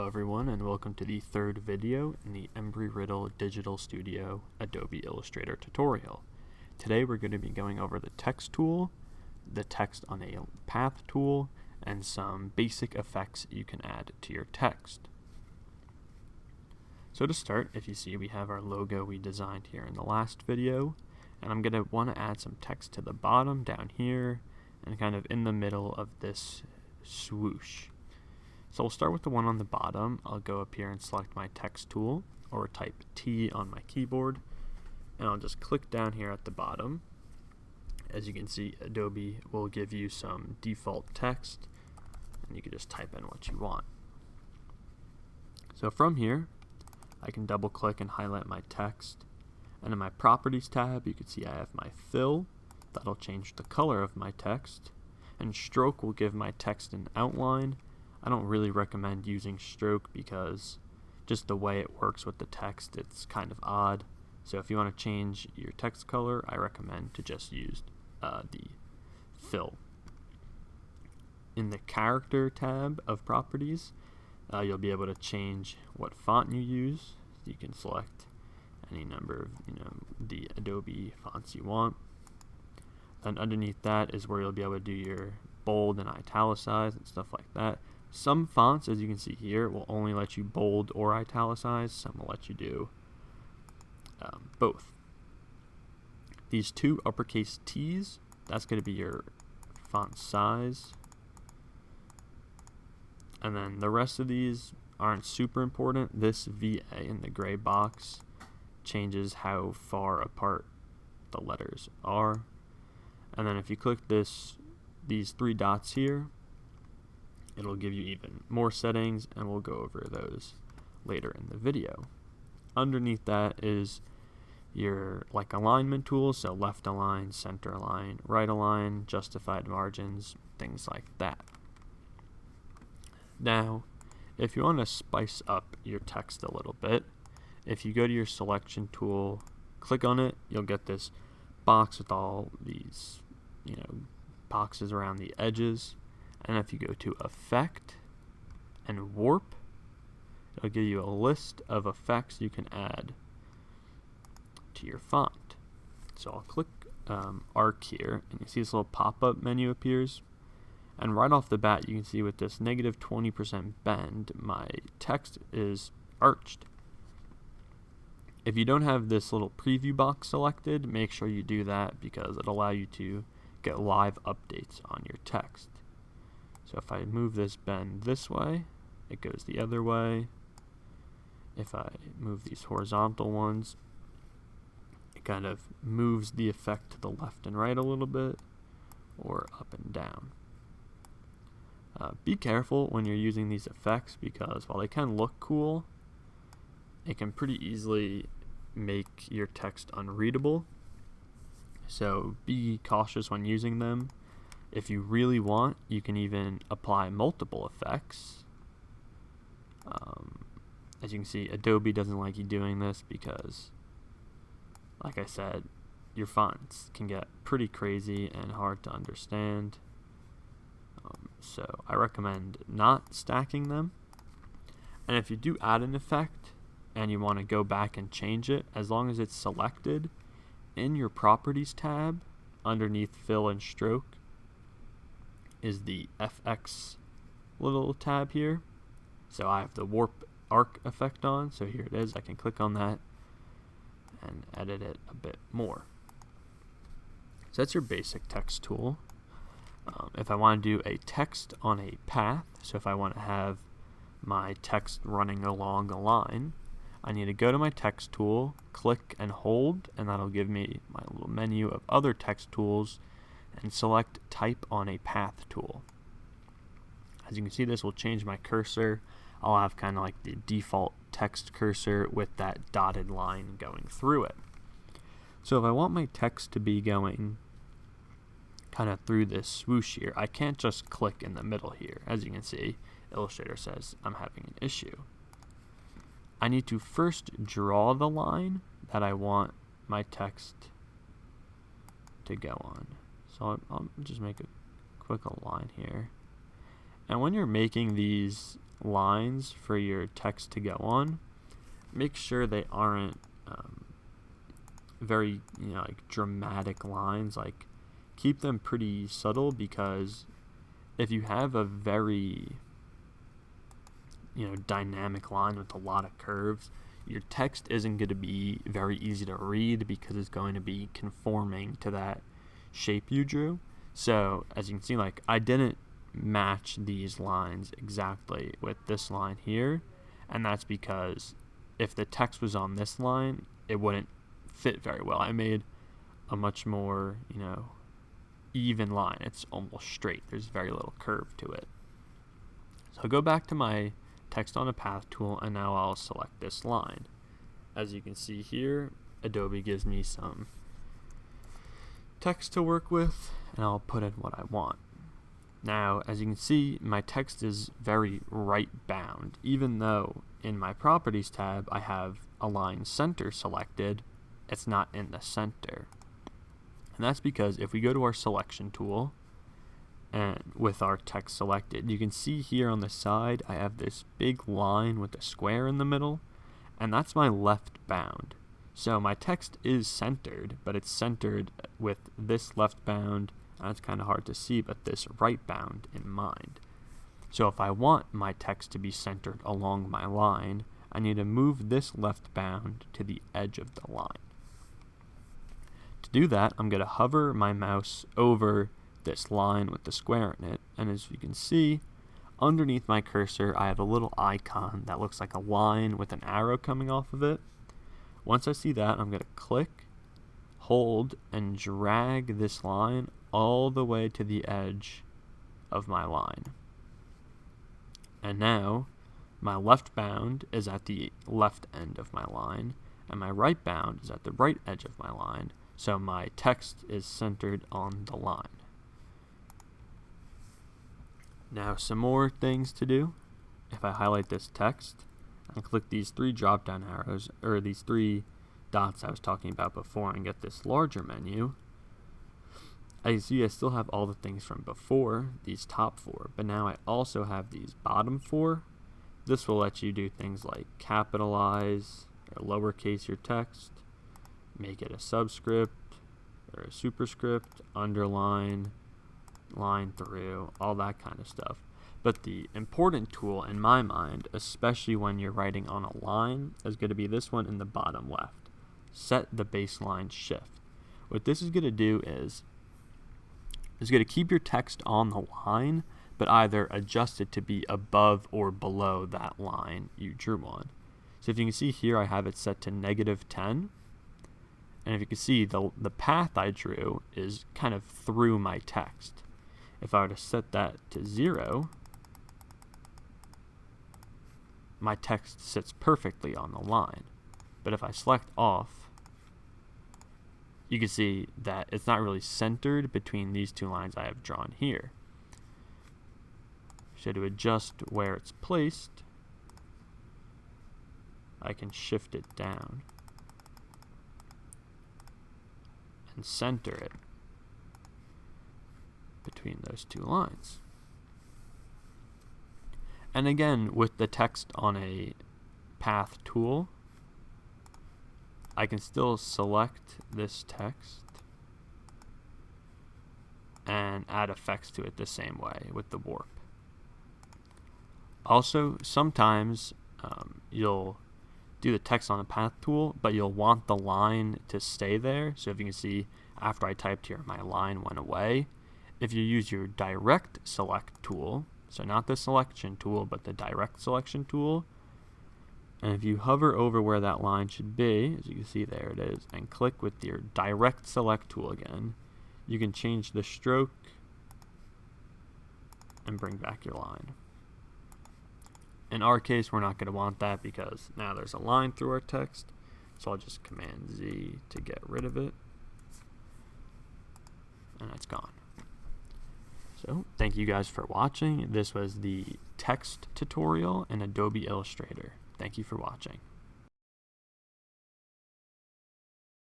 Hello everyone, and welcome to the third video in the Embry-Riddle Digital Studio Adobe Illustrator tutorial. Today we're going to be going over the text tool, the text on a path tool, and some basic effects you can add to your text. So to start, if you see, we have our logo we designed here in the last video, and I'm going to want to add some text to the bottom down here and kind of in the middle of this swoosh. So we'll start with the one on the bottom. I'll go up here and select my text tool, or type T on my keyboard, and I'll just click down here at the bottom. As you can see, Adobe will give you some default text, and you can just type in what you want. So from here, I can double click and highlight my text, and in my Properties tab, you can see I have my fill. That'll change the color of my text, and stroke will give my text an outline. I don't really recommend using stroke because just the way it works with the text, it's kind of odd. So if you want to change your text color, I recommend to just use the fill. In the Character tab of Properties, you'll be able to change what font you use. You can select any number of the Adobe fonts you want. Then underneath that is where you'll be able to do your bold and italicize and stuff like that. Some fonts, as you can see here, will only let you bold or italicize. Some will let you do both. These two uppercase T's, that's going to be your font size. And then the rest of these aren't super important. This VA in the gray box changes how far apart the letters are. And then if you click these three dots here, it'll give you even more settings, and we'll go over those later in the video. Underneath that is your alignment tools, so left align, center align, right align, justified margins, things like that. Now, if you want to spice up your text a little bit, if you go to your selection tool, click on it, you'll get this box with all these, boxes around the edges. And if you go to Effect and Warp, it'll give you a list of effects you can add to your font. So I'll click Arc here, and you see this little pop-up menu appears. And right off the bat, you can see with this negative 20% bend, my text is arched. If you don't have this little preview box selected, make sure you do that because it'll allow you to get live updates on your text. So if I move this bend this way, it goes the other way. If I move these horizontal ones, it kind of moves the effect to the left and right a little bit, or up and down. Be careful when you're using these effects because while they can look cool, it can pretty easily make your text unreadable. So be cautious when using them. If you really want, you can even apply multiple effects. As you can see, Adobe doesn't like you doing this because, like I said, your fonts can get pretty crazy and hard to understand. So I recommend not stacking them. And if you do add an effect and you want to go back and change it, as long as it's selected in your Properties tab underneath Fill and Stroke, is the FX little tab here. So I have the Warp Arc effect on, so here it is. I can click on that and edit it a bit more. So that's your basic text tool. If I want to do a text on a path, so if I want to have my text running along a line, I need to go to my text tool, click and hold, and that'll give me my little menu of other text tools, and select Type on a Path tool. As you can see, this will change my cursor. I'll have kind of like the default text cursor with that dotted line going through it. So if I want my text to be going kind of through this swoosh here, I can't just click in the middle here. As you can see, Illustrator says I'm having an issue. I need to first draw the line that I want my text to go on. So I'll just make a quick line here. And when you're making these lines for your text to go on, make sure they aren't very, like dramatic lines. Like, keep them pretty subtle, because if you have a very, dynamic line with a lot of curves, your text isn't going to be very easy to read because it's going to be conforming to that shape you drew. So as you can see, like, I didn't match these lines exactly with this line here, and that's because if the text was on this line, it wouldn't fit very well. I made a much more, even line. It's almost straight. There's very little curve to it. So I'll go back to my text on a path tool, and now I'll select this line. As you can see here, Adobe gives me some text to work with, and I'll put in what I want. Now, as you can see, my text is very right bound, even though in my Properties tab I have Align Center selected. It's not in the center. And that's because if we go to our selection tool, and with our text selected, you can see here on the side I have this big line with a square in the middle, and that's my left bound. So my text is centered, but it's centered with this left bound, that's kind of hard to see, but this right bound in mind. So if I want my text to be centered along my line, I need to move this left bound to the edge of the line. To do that, I'm going to hover my mouse over this line with the square in it, and as you can see, underneath my cursor I have a little icon that looks like a line with an arrow coming off of it. Once I see that, I'm going to click, hold, and drag this line all the way to the edge of my line. And now my left bound is at the left end of my line, and my right bound is at the right edge of my line, so my text is centered on the line. Now, some more things to do. If I highlight this text and click these three drop down arrows, or these three dots I was talking about before, and get this larger menu, as you see, I still have all the things from before, these top four, but now I also have these bottom four. This will let you do things like capitalize or lowercase your text, make it a subscript or a superscript, underline, line through, all that kind of stuff. But the important tool in my mind, especially when you're writing on a line, is going to be this one in the bottom left. Set the baseline shift. What this is going to do is it's going to keep your text on the line, but either adjust it to be above or below that line you drew on. So if you can see here, I have it set to -10. And if you can see, the path I drew is kind of through my text. If I were to set that to 0, my text sits perfectly on the line. But if I select off, you can see that it's not really centered between these two lines I have drawn here. So to adjust where it's placed, I can shift it down and center it between those two lines. And again, with the text on a path tool, I can still select this text and add effects to it the same way with the warp. Also, sometimes you'll do the text on a path tool, but you'll want the line to stay there. So if you can see, after I typed here, my line went away. If you use your direct select tool, so not the selection tool, but the direct selection tool, and if you hover over where that line should be, as you can see, there it is, and click with your direct select tool again, you can change the stroke and bring back your line. In our case, we're not going to want that because now there's a line through our text, so I'll just Command Z to get rid of it, and it's gone. So, thank you guys for watching. This was the text tutorial in Adobe Illustrator. Thank you for watching.